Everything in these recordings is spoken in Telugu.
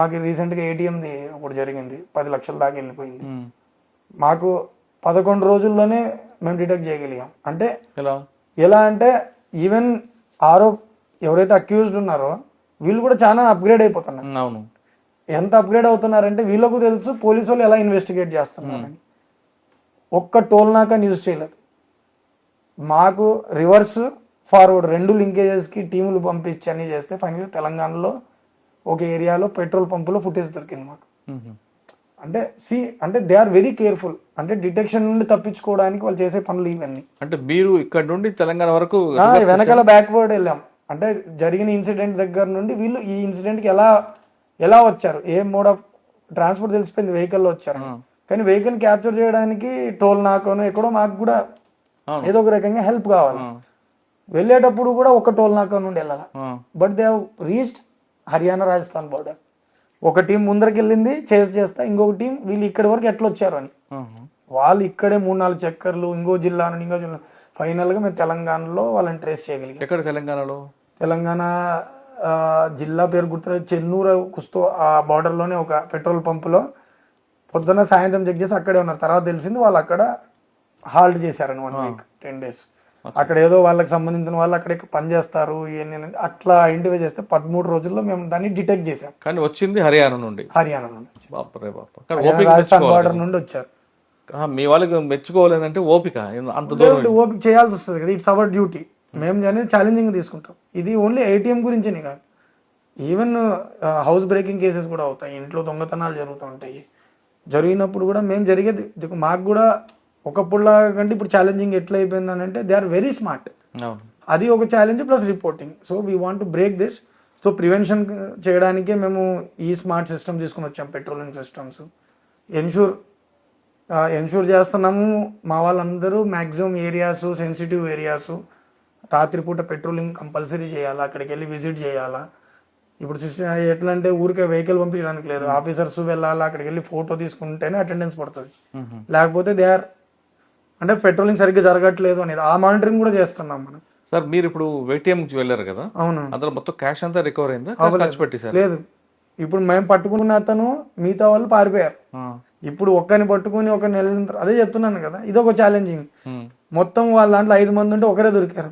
మాకు రీసెంట్గా ఏటీఎంది ఒకటి జరిగింది, 10 లక్షల దాకా వెళ్ళిపోయింది. మాకు 11 రోజుల్లోనే మేము డిటెక్ట్ చేయగలిగాం. అంటే ఎలా అంటే ఈవెన్ ఎవరైతే అక్యూజ్డ్ ఉన్నారో వీళ్ళు కూడా చాలా అప్గ్రేడ్ అయిపోతున్నారు. అవును, ఎంత అప్గ్రేడ్ అవుతున్నారంటే వీళ్ళకు తెలుసు పోలీసు వాళ్ళు ఎలా ఇన్వెస్టిగేట్ చేస్తున్నారని. ఒక్క టోల్ నాకా న్యూస్ చేయలేదు. మాకు రివర్స్ ఫార్వర్డ్ 2 లింకేజెస్కి టీములు పంపించి అన్ని చేస్తే ఫైనల్గా తెలంగాణలో ఒక ఏరియాలో పెట్రోల్ పంపులో ఫుటేజ్ దొరికింది మాకు. అంటే దే ఆర్ వెరీ కేర్ఫుల్. అంటే డిటెక్షన్ నుండి తప్పించుకోవడానికి వాళ్ళు చేసే పనులు ఇవన్నీ. అంటే మీరు ఇక్కడ నుండి తెలంగాణ వరకు వెనకాల బ్యాక్వర్డ్ వెళ్ళాం. అంటే జరిగిన ఇన్సిడెంట్ దగ్గర నుండి వీళ్ళు ఈ ఇన్సిడెంట్కి ఎలా వచ్చారు, ఏ మోడ్ ఆఫ్ ట్రాన్స్పోర్ట్ తెలిసిపోయింది, వెహికల్లో వచ్చారు. కానీ వెహికల్ క్యాప్చర్ చేయడానికి టోల్ నాకోనో ఎక్కడో మాకు కూడా ఏదో ఒక రకంగా హెల్ప్ కావాలి. వెళ్ళేటప్పుడు కూడా ఒక టోల్ నాకా నుండి వెళ్ళాలి. But they have reached Haryana Rajasthan border. ఒక టీం ముందరికి వెళ్ళింది చేస్తా, ఇంకొక టీం వీళ్ళు ఇక్కడి వరకు ఎట్లా వచ్చారు అని. వాళ్ళు ఇక్కడే 3-4 చక్కర్లు ఇంకో జిల్లా ఫైనల్ గా మేము తెలంగాణలో వాళ్ళని ట్రేస్ చేయగలిగాం. ఎక్కడ తెలంగాణ జిల్లా పేరు గుర్తులేదు, చెన్నూరు కుస్తో ఆ బార్డర్ లోనే ఒక పెట్రోల్ పంపులో పొద్దున్న సాయంత్రం చెక్ చేసి అక్కడే ఉన్నారు. తర్వాత తెలిసింది వాళ్ళు అక్కడ హాల్ట్ చేశారని 1 వీక్ 10 days. అక్కడ ఏదో వాళ్ళకి సంబంధించిన వాళ్ళు అక్కడ పనిచేస్తారు ఇవన్నీ అట్లా ఐడెంటిఫై చేస్తే 13 రోజుల్లో మేము దాన్ని డిటెక్ట్ చేసాం. కానీ వచ్చింది హర్యానా నుండి రాజస్థాన్ బార్డర్ నుండి వచ్చారు. మీ వాళ్ళకి మెచ్చుకోవాలంటే ఓపిక ఓపిక చేయాల్సి వస్తుంది కదా. It's our duty. మేము అనేది ఛాలెంజింగ్ తీసుకుంటాం. ఇది ఓన్లీ ఏటీఎం గురించి కాదు, ఈవెన్ హౌస్ బ్రేకింగ్ కేసెస్ కూడా అవుతాయి, ఇంట్లో దొంగతనాలు జరుగుతూ ఉంటాయి. జరిగినప్పుడు కూడా మేము జరిగేది మాకు కూడా ఒకప్పుడులా కంటే ఇప్పుడు ఛాలెంజింగ్ ఎట్లా అయిపోయింది అని అంటే దే ఆర్ వెరీ స్మార్ట్. అది ఒక challenge plus reporting. So we want to break this. So prevention చేయడానికే మేము ఈ స్మార్ట్ సిస్టమ్ తీసుకుని వచ్చాం, పెట్రోలింగ్ సిస్టమ్స్. ఎన్షూర్ చేస్తున్నాము. మా వాళ్ళందరూ మ్యాక్సిమం ఏరియాస్, సెన్సిటివ్ ఏరియాస్ రాత్రిపూట పెట్రోలింగ్ కంపల్సరీ చేయాలా, అక్కడికి వెళ్ళి విజిట్ చేయాలా. ఇప్పుడు సిస్టమ్ ఎట్లా అంటే ఊరికే వెహికల్ పంపించడానికి లేదు, ఆఫీసర్స్ వెళ్ళాలా, అక్కడికి వెళ్ళి ఫోటో తీసుకుంటేనే అటెండెన్స్ పడుతుంది. లేకపోతే దే ఆర్ అంటే పెట్రోలింగ్ సరిగ్గా జరగట్లేదు అనేది ఆ మానిటరింగ్ కూడా చేస్తున్నాం మనం. సార్ మీరు ఇప్పుడు ఏటీఎం వెళ్ళారు కదా, అవును, అందులో మొత్తం క్యాష్ అంతా రికవర్ అయిందా? లేదు, ఇప్పుడు మేము పట్టుకున్న అతను మిగతా వాళ్ళు పారిపోయారు. ఇప్పుడు ఒక్కరిని పట్టుకుని ఒక నెల అదే చెప్తున్నాను కదా, ఇది ఒక ఛాలెంజింగ్. మొత్తం వాళ్ళ దాంట్లో 5 మంది ఉంటే ఒకరే దొరికారు.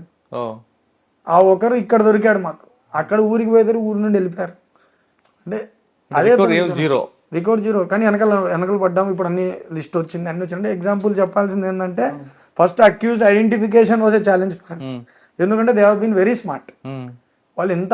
ఆ ఒకరు ఇక్కడ దొరికాడు మాకు. అక్కడ ఊరికి పోయేదారు, ఊరి నుండి వెళ్ళిపోయారు. అంటే అదే రికవర్ జీరో. కానీ వెనకలు పడ్డాము. ఇప్పుడు అన్ని లిస్ట్ వచ్చింది, అన్ని వచ్చింది. ఎగ్జాంపుల్ చెప్పాల్సింది ఏంటంటే first accused identification was a challenge for us. ఎందుకంటే they have been very smart. వాళ్ళు ఎంత